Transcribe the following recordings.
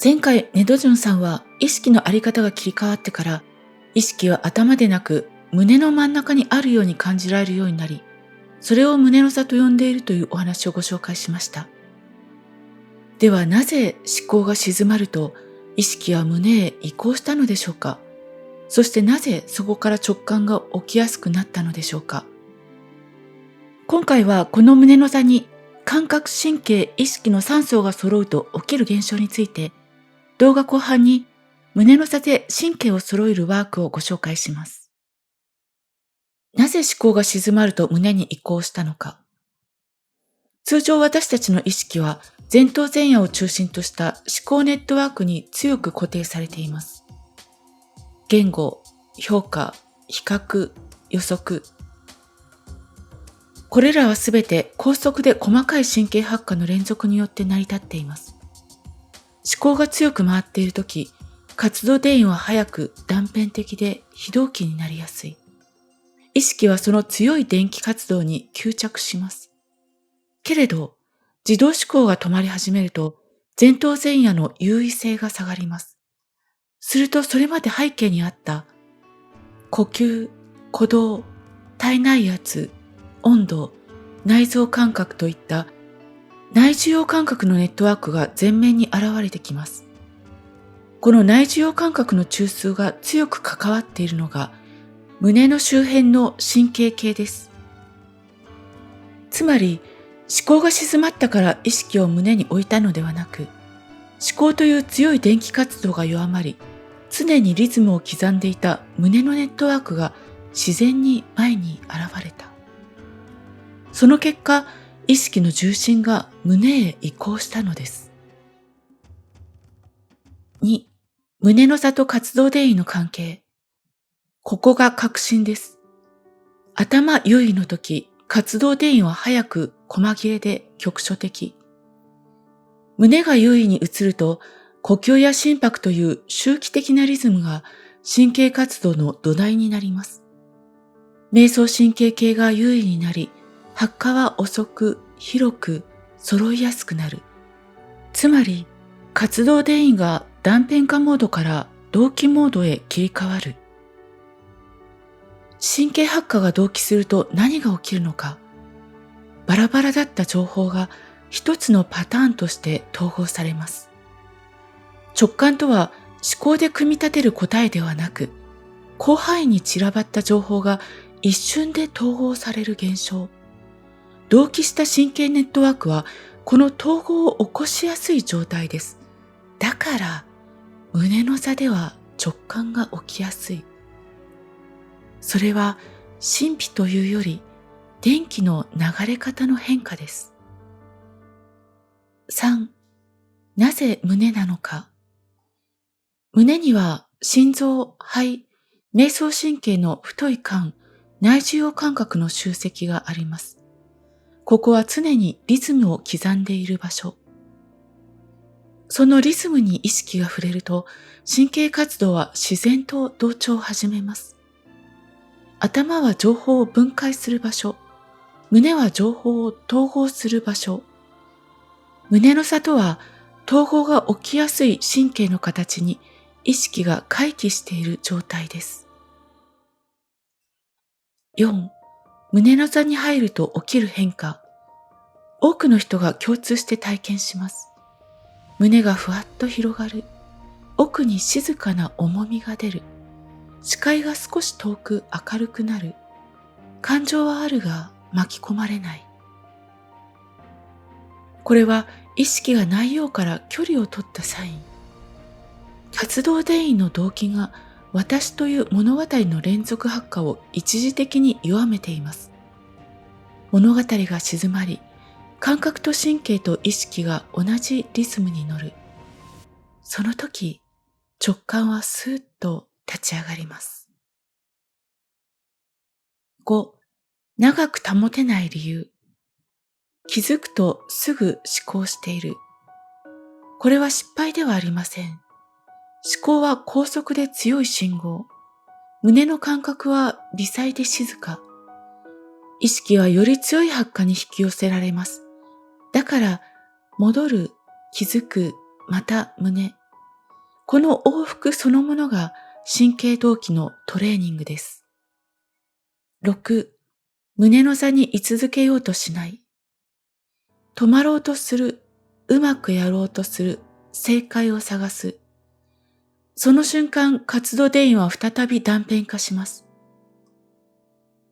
前回ネドジュンさんは意識のあり方が切り替わってから、意識は頭でなく胸の真ん中にあるように感じられるようになり、それを胸の差と呼んでいるというお話をご紹介しました。ではなぜ思考が静まると意識は胸へ移行したのでしょうか。そしてなぜそこから直感が起きやすくなったのでしょうか。今回はこの胸の差に感覚神経意識の3層が揃うと起きる現象について、動画後半に胸の差で神経を揃えるワークをご紹介します。なぜ思考が静まると胸に移行したのか。通常私たちの意識は前頭前野を中心とした思考ネットワークに強く固定されています。言語、評価、比較、予測。これらはすべて高速で細かい神経発火の連続によって成り立っています。思考が強く回っているとき、活動電位は速く断片的で非同期になりやすい。意識はその強い電気活動に吸着します。けれど、自動思考が止まり始めると、前頭前野の優位性が下がります。するとそれまで背景にあった呼吸、鼓動、体内圧、温度、内臓感覚といった内受容感覚のネットワークが前面に現れてきます。この内受容感覚の中枢が強く関わっているのが胸の周辺の神経系です。つまり思考が静まったから意識を胸に置いたのではなく、思考という強い電気活動が弱まり、常にリズムを刻んでいた胸のネットワークが自然に前に現れた。その結果、意識の重心が胸へ移行したのです。2、胸の差と活動電位の関係。ここが核心です。頭優位の時、活動電位は早く細切れで局所的。胸が優位に移ると、呼吸や心拍という周期的なリズムが神経活動の土台になります。迷走神経系が優位になり、発火は遅く、広く、揃いやすくなる。つまり、活動電位が断片化モードから同期モードへ切り替わる。神経発火が同期すると何が起きるのか。バラバラだった情報が一つのパターンとして統合されます。直感とは思考で組み立てる答えではなく、広範囲に散らばった情報が一瞬で統合される現象。同期した神経ネットワークはこの統合を起こしやすい状態です。だから、胸の差では直感が起きやすい。それは神秘というより電気の流れ方の変化です。3、なぜ胸なのか。胸には心臓、肺、迷走神経の太い管、内受容感覚の集積があります。ここは常にリズムを刻んでいる場所。そのリズムに意識が触れると、神経活動は自然と同調を始めます。頭は情報を分解する場所。胸は情報を統合する場所。胸の差とは、統合が起きやすい神経の形に意識が回帰している状態です。4、胸の差に入ると起きる変化。多くの人が共通して体験します。胸がふわっと広がる。奥に静かな重みが出る。視界が少し遠く明るくなる。感情はあるが巻き込まれない。これは意識が内容から距離を取ったサイン。活動電位の動機が私という物語の連続発火を一時的に弱めています。物語が静まり、感覚と神経と意識が同じリズムに乗る。その時、直感はスーッと立ち上がります。5、長く保てない理由。気づくとすぐ思考している。これは失敗ではありません。思考は高速で強い信号。胸の感覚は微細で静か。意識はより強い発火に引き寄せられます。だから、戻る、気づく、また胸。この往復そのものが神経動機のトレーニングです。6、胸の座に居続けようとしない。止まろうとする、うまくやろうとする、正解を探す。その瞬間、活動電位は再び断片化します。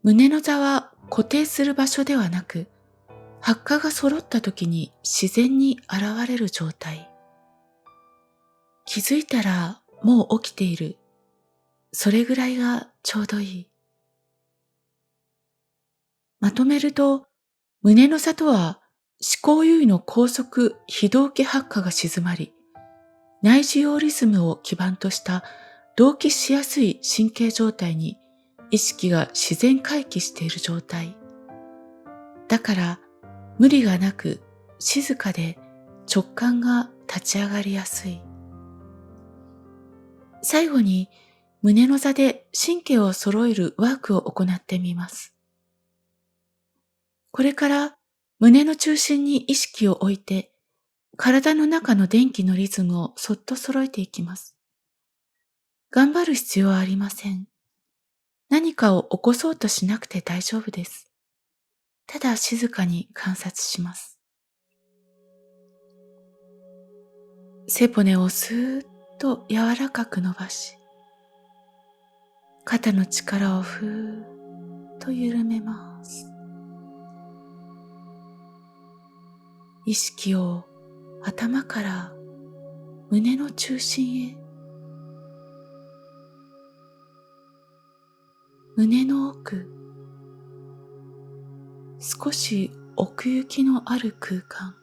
胸の座は固定する場所ではなく、発火が揃った時に自然に現れる状態。気づいたらもう起きている。それぐらいがちょうどいい。まとめると、胸の差とは思考優位の高速非同期発火が静まり、内受容リズムを基盤とした同期しやすい神経状態に意識が自然回帰している状態。だから無理がなく静かで直感が立ち上がりやすい。最後に胸の座で神経を揃えるワークを行ってみます。これから胸の中心に意識を置いて、体の中の電気のリズムをそっと揃えていきます。頑張る必要はありません。何かを起こそうとしなくて大丈夫です。ただ静かに観察します。背骨をスーッと柔らかく伸ばし、肩の力をふーっと緩めます。意識を頭から胸の中心へ、胸の奥、少し奥行きのある空間、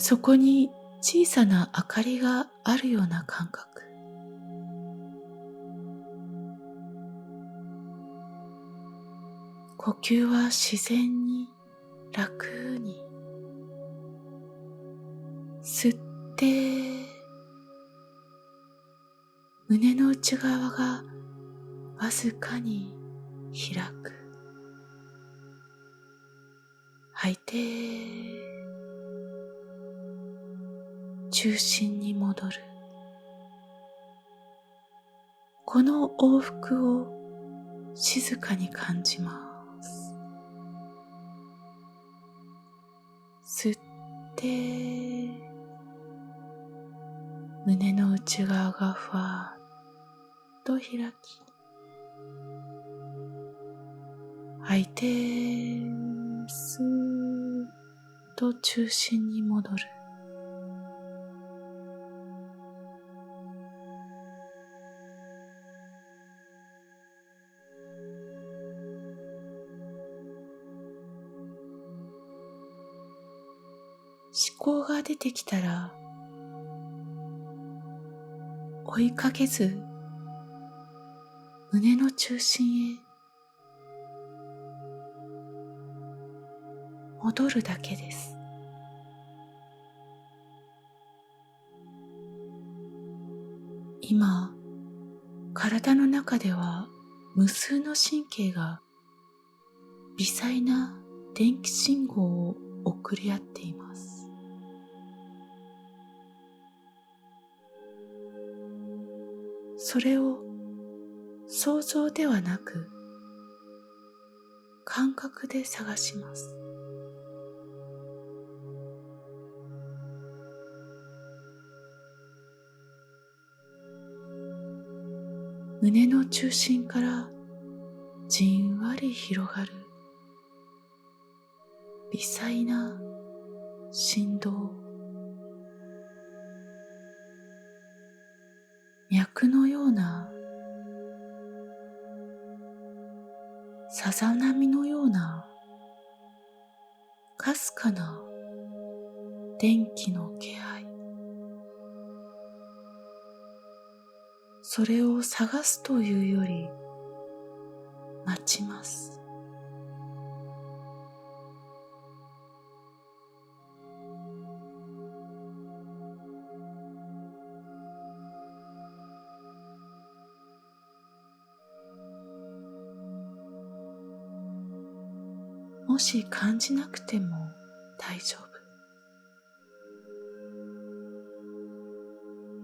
そこに小さな明かりがあるような感覚。呼吸は自然に楽に吸って、胸の内側がわずかに開く。吐いて、中心に戻る。この往復を静かに感じます。吸って、胸の内側がふわっと開き、吐いて、スーッと中心に戻る。思考が出てきたら、追いかけず、胸の中心へ戻るだけです。今、体の中では無数の神経が微細な電気信号を送り合っています。それを想像ではなく感覚で探します。胸の中心からじんわり広がる微細な振動、脈のような、さざ波のような、かすかな電気の気配。それを探すというより、待ちます。もし感じなくても大丈夫。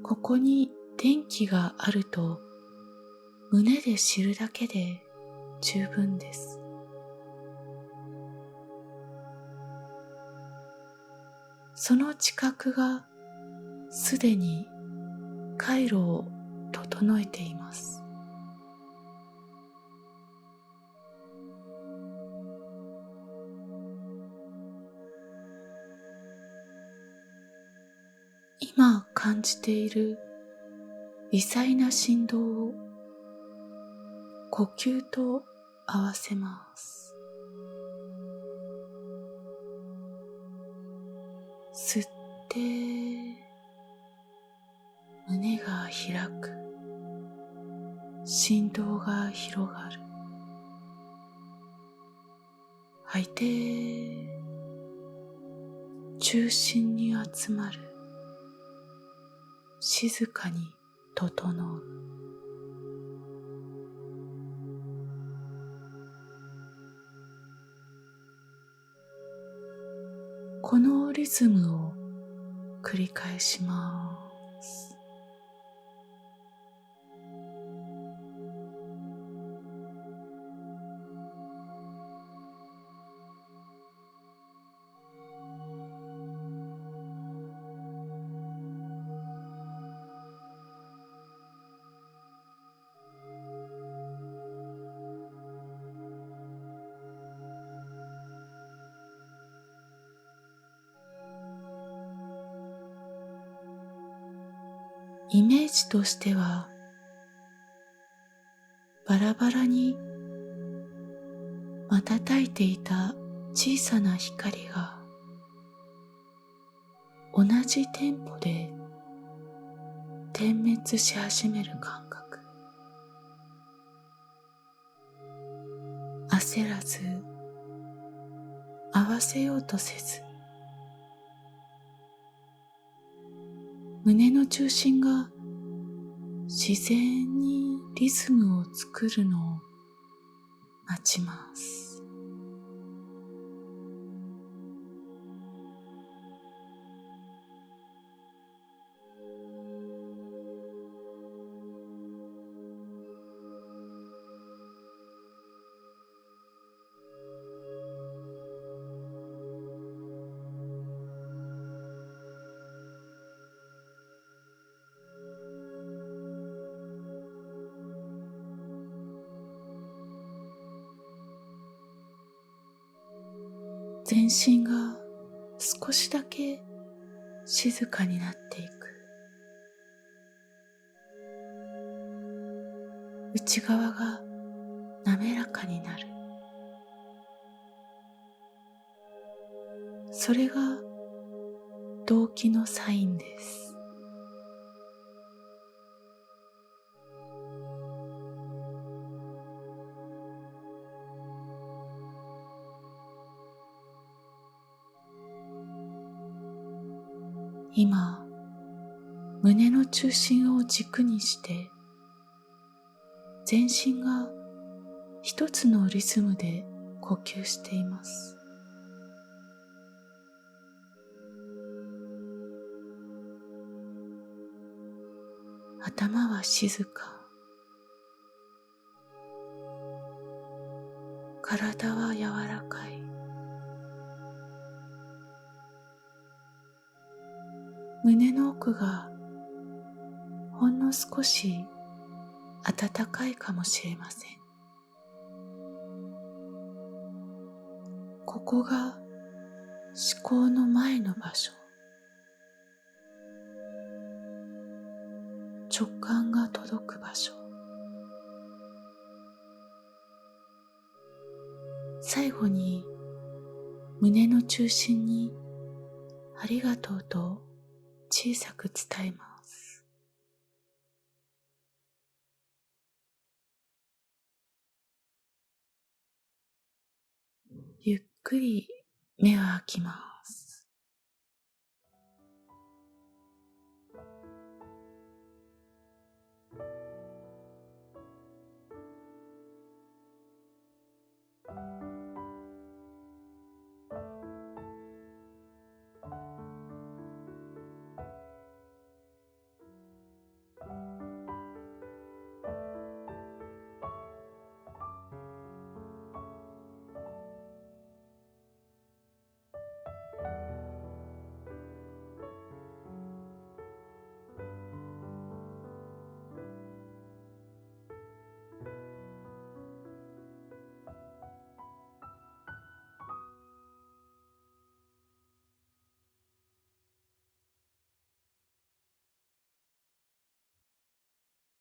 ここに電気があると胸で知るだけで十分です。その知覚がすでに回路を整えています。今感じている微細な振動を呼吸と合わせます。吸って胸が開く。振動が広がる。吐いて中心に集まる。静かに整う。このリズムを繰り返します。イメージとしては、バラバラに瞬いていた小さな光が同じテンポで点滅し始める感覚。焦らず、合わせようとせず、胸の中心が自然にリズムを作るのを待ちます。全身が少しだけ静かになっていく。内側が滑らかになる。それが動悸のサインです。今、胸の中心を軸にして全身が一つのリズムで呼吸しています。頭は静か、体は柔らかい。胸の奥がほんの少し暖かいかもしれません。ここが思考の前の場所。直感が届く場所。最後に胸の中心にありがとうと小さく伝えます。ゆっくり目を開きます。